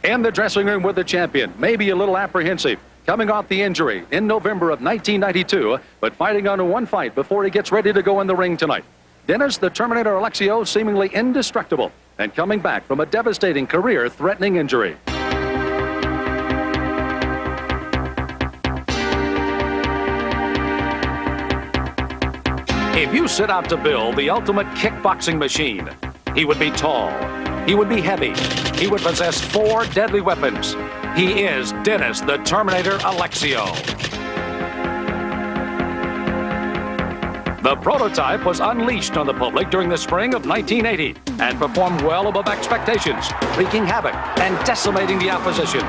In the dressing room with the champion, maybe a little apprehensive, coming off the injury in November of 1992, but fighting on one fight before he gets ready to go in the ring tonight. Dennis the Terminator Alexio seemingly indestructible and coming back from a devastating career-threatening injury. If you set out to build the ultimate kickboxing machine, he would be tall, he would be heavy, he would possess 4 deadly weapons. He is Dennis the Terminator Alexio. The prototype was unleashed on the public during the spring of 1980 and performed well above expectations, wreaking havoc and decimating the opposition.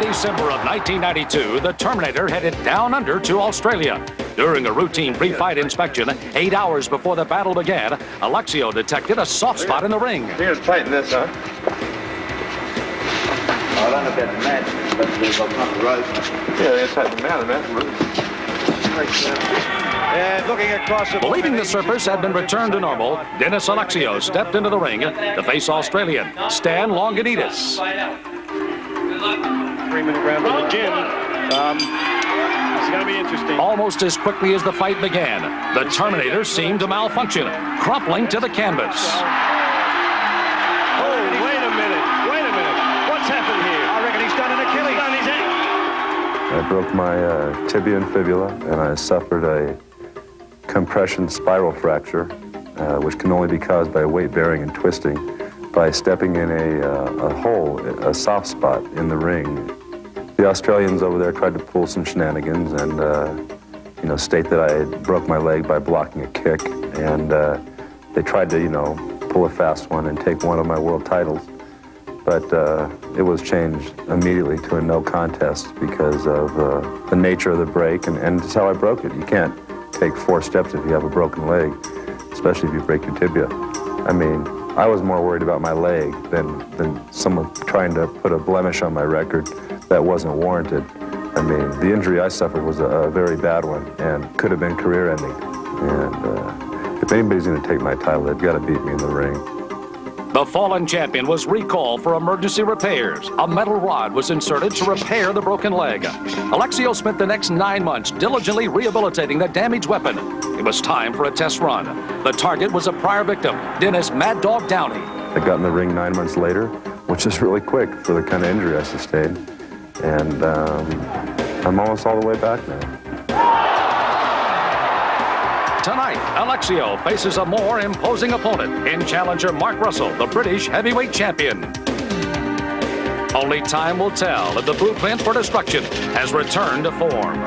December of 1992, the Terminator headed down under to Australia. During a routine pre-fight inspection, 8 hours before the battle began, Alexio detected a soft spot in the ring. You're gonna tighten this, huh? I'll run a bit mad, but they'll come the rope. Yeah, they're tighten the mat. And looking across the... Believing the surface had been returned to normal, Dennis Alexio stepped into the ring to face Australian Stan Longinidis. 3-minute round to the gym. It's going to be interesting. Almost as quickly as the fight began, the Terminator seemed to malfunction, crumpling to the canvas. Oh, wait a minute. What's happened here? I reckon he's done an Achilles. I broke my tibia and fibula, and I suffered a compression spiral fracture, which can only be caused by weight bearing and twisting by stepping in a hole, a soft spot in the ring. The Australians over there tried to pull some shenanigans and, state that I broke my leg by blocking a kick. And they tried to, pull a fast one and take one of my world titles. But it was changed immediately to a no contest because of the nature of the break and just how I broke it. You can't take 4 steps if you have a broken leg, especially if you break your tibia. I mean, I was more worried about my leg than someone trying to put a blemish on my record that wasn't warranted. I mean, the injury I suffered was a very bad one and could have been career-ending. And if anybody's going to take my title, they've got to beat me in the ring. The fallen champion was recalled for emergency repairs. A metal rod was inserted to repair the broken leg. Alexio spent the next 9 months diligently rehabilitating the damaged weapon. It was time for a test run. The target was a prior victim, Dennis Mad Dog Downey. I got in the ring 9 months later, which is really quick for the kind of injury I sustained. And I'm almost all the way back now. Tonight, Alexio faces a more imposing opponent in challenger Mark Russell, the British heavyweight champion. Only time will tell if the blueprint for destruction has returned to form.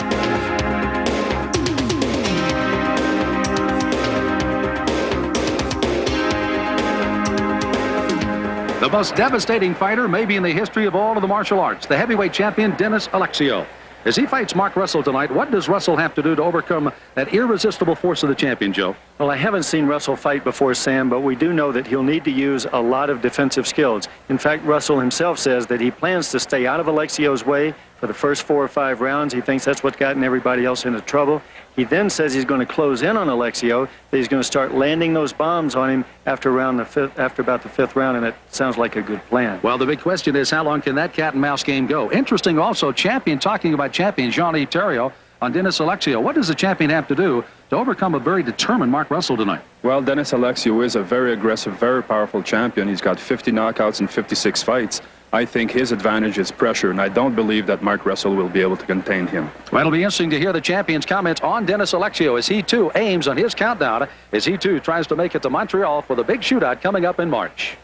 The most devastating fighter maybe in the history of all of the martial arts, the heavyweight champion Dennis Alexio. As he fights Mark Russell tonight, what does Russell have to do to overcome that irresistible force of the champion, Joe? Well, I haven't seen Russell fight before, Sam, but we do know that he'll need to use a lot of defensive skills. In fact, Russell himself says that he plans to stay out of Alexio's way for the first 4 or 5 rounds. He thinks that's what's gotten everybody else into trouble. He then says he's going to close in on Alexio, that he's going to start landing those bombs on him after about the 5th round, and it sounds like a good plan. Well, the big question is, how long can that cat and mouse game go? Interesting also, talking about champion Jean-Yves Thériault on Dennis Alexio. What does the champion have to do to overcome a very determined Mark Russell tonight? Well, Dennis Alexio is a very aggressive, very powerful champion. He's got 50 knockouts in 56 fights. I think his advantage is pressure, and I don't believe that Mark Russell will be able to contain him. Well, it'll be interesting to hear the champion's comments on Dennis Alexio as he, too, aims on his countdown, as he, too, tries to make it to Montreal for the big shootout coming up in March.